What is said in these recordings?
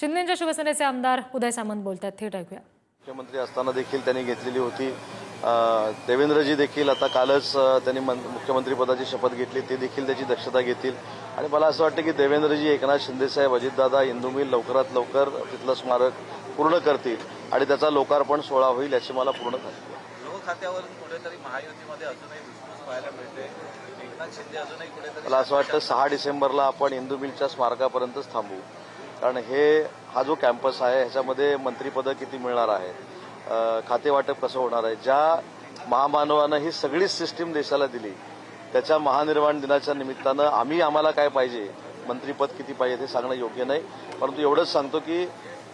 शिंदेंच्या शिवसेनेचे आमदार उदय सामंत बोलतात, थेट ऐकूया। मुख्यमंत्री असताना देखील त्यांनी घेतलेली होती। देवेंद्रजी देखील आता कालच त्यांनी मुख्यमंत्री पदाची शपथ घेतली, ते देखील त्याची दक्षता घेतील आणि मला असं वाटतं की देवेंद्रजी, एकनाथ शिंदेसाहेब, अजितदादा, इंदू मिल लवकरात लवकर तिथलं स्मारक पूर्ण करतील आणि त्याचा लोकार्पण सोहळा होईल याची मला पूर्ण खात्री आहे। लोक खात्यावरून कुठेतरी महायुतीमध्ये अजूनही विश्वास पाहायला मिळते। एकनाथ शिंदे अजूनही कुठेतरी मला असं वाटतं 6 डिसेंबरला आपण इंदू मिलच्या स्मारकापर्यंतच थांबू, कारण हा जो कॅम्पस आहे ह्याच्यामध्ये मंत्रिपदं किती मिळणार आहेत, खाते वाटप कसं होणार आहे, ज्या महामानवानं ही सगळी सिस्टीम देशाला दिली त्याच्या महानिर्वाण दिनाच्या निमित्तानं आम्हाला काय पाहिजे, मंत्रिपद किती पाहिजे हे सांगणं योग्य नाही। परंतु एवढंच सांगतो की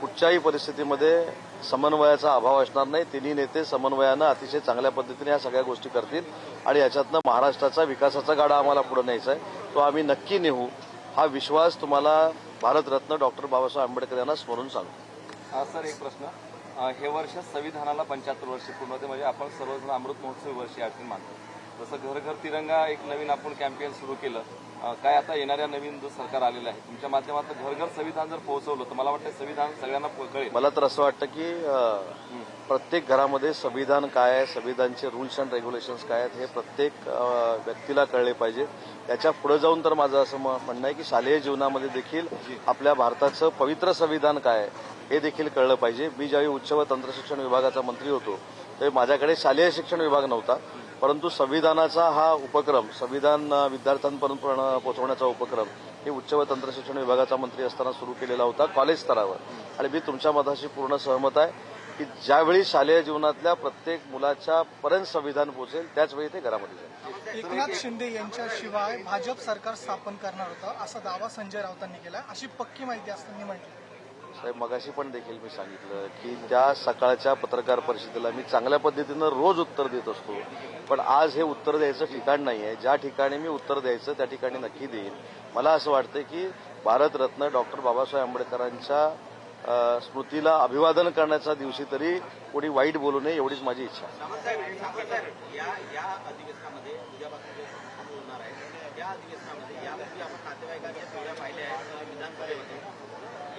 कुठच्याही परिस्थितीमध्ये समन्वयाचा अभाव असणार नाही। तिन्ही नेते समन्वयानं अतिशय चांगल्या पद्धतीने या सगळ्या गोष्टी करतील आणि याच्यातनं महाराष्ट्राचा विकासाचा गाडा आम्हाला पुढे न्यायचा आहे, तो आम्ही नक्की नेऊ, हा विश्वास तुम्हाला भारतरत्न डॉक्टर बाबासाहेब आंबेडकर यांना स्मरून सांगतो। सर, एक प्रश्न, हे वर्ष संविधानाला 75 वर्षे पूर्ण होते, म्हणजे आपण सर्वजण अमृत महोत्सव वर्षी आठवण मानतो। जसं घर घर तिरंगा एक नवीन आपण कॅम्पेन सुरू केलं, काय आता येणाऱ्या नवीन जो सरकार आलेलं आहे तुमच्या माध्यमातून घर घर संविधान जर पोहोचवलं तर मला वाटतं संविधान सगळ्यांना कळेल। मला तर असं वाटतं की प्रत्येक घरामध्ये संविधान काय आहे, संविधानचे रूल्स अँड रेग्युलेशन्स काय आहेत हे प्रत्येक व्यक्तीला कळले पाहिजे। त्याच्या पुढे जाऊन तर माझं असं म्हणणं आहे की शालेय जीवनामध्ये देखील आपल्या भारताचं पवित्र संविधान काय आहे हे देखील कळलं पाहिजे। मी ज्यावेळी उच्च व तंत्रशिक्षण विभागाचा मंत्री होतो त्यावेळी माझ्याकडे शालेय शिक्षण विभाग नव्हता, परंतु संविधानाचा हा उपक्रम, संविधान विद्यार्थ्यांपर्यंत पोहोचवण्याचा उपक्रम हे उच्च व तंत्रशिक्षण विभागाचा मंत्री असताना सुरू केलेला होता कॉलेज स्तरावर। आणि मी तुमच्या मताशी पूर्ण सहमत आहे की ज्यावेळी शालेय जीवनातल्या प्रत्येक मुलाच्या पर्यंत संविधान पोहोचेल त्याचवेळी ते घरामध्ये जाईल। एकनाथ शिंदे यांच्याशिवाय भाजप सरकार स्थापन करणार होतं असा दावा संजय राऊतांनी केला, अशी पक्की माहिती असताना म्हटली। साहेब, मगाशी पण देखील मी सांगितलं की त्या सकाळच्या पत्रकार परिषदेला मी चांगल्या पद्धतीनं रोज उत्तर देत असतो, पण आज हे उत्तर द्यायचं ठिकाण नाही आहे। ज्या ठिकाणी मी उत्तर द्यायचं त्या ठिकाणी नक्की देईन। मला असं वाटतं की भारतरत्न डॉक्टर बाबासाहेब आंबेडकरांच्या स्मृतीला अभिवादन करण्याच्या दिवशी तरी कोणी वाईट बोलू नये एवढीच माझी इच्छा आहे। या अधिवेशनामध्ये उद्यापासून सुरू होणार आहे, या अधिवेशनामध्ये यापूर्वी आपण नातेवाईकांच्या जोड्या पाहिल्या आहेत विधानसभेमध्ये,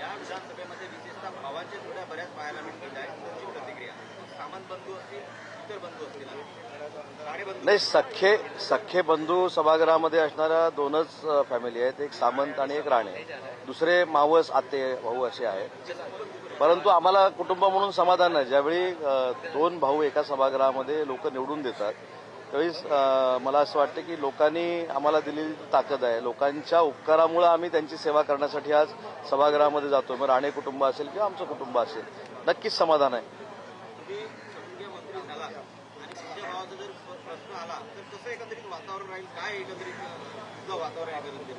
या विधानसभेमध्ये विशेषतः भावांच्या जोड्या बऱ्याच पाहायला मिळतील आहे, तुमची प्रतिक्रिया? सामंत बंधू असतील, इतर बंधू असतील, नाही, सख्खे बंधू सभागृहामध्ये असणाऱ्या 2च फॅमिली आहेत, एक सामंत आणि एक राणे, दुसरे मावस आते भाऊ असे आहेत। परंतु आम्हाला कुटुंब म्हणून समाधान नाही। ज्यावेळी 2 भाऊ एका सभागृहामध्ये लोक निवडून देतात त्यावेळी मला असं वाटतं की लोकांनी आम्हाला दिलेली ताकद आहे, लोकांच्या उपकारामुळे आम्ही त्यांची सेवा करण्यासाठी आज सभागृहामध्ये जातो। मग राणे कुटुंब असेल किंवा आमचं कुटुंब असेल, नक्कीच समाधान आहे। मुख्यमंत्री झाला आणि तुमच्या भावाचा जर प्रश्न आला तर कसं एकंदरीत वातावरण राहील, काय एकंदरीत वातावरण एकंदरीत?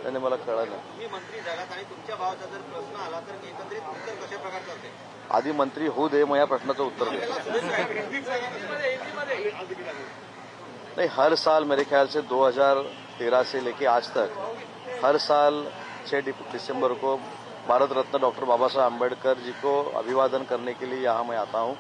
त्याने मला कळलं नाही। तुम्ही मंत्री झालात आणि तुमच्या भावाचा जर प्रश्न आला तर एकंदरीत उत्तर कशा प्रकारचं असेल? आधी मंत्री होऊ दे, मग या प्रश्नाचं उत्तर दे। नहीं, हर साल मेरे ख्याल से 2013 से लेके आज तक हर साल 6 दिसंबर को भारत रत्न डॉक्टर बाबा साहब आम्बेडकर जी को अभिवादन करने के लिए यहाँ मैं आता हूँ।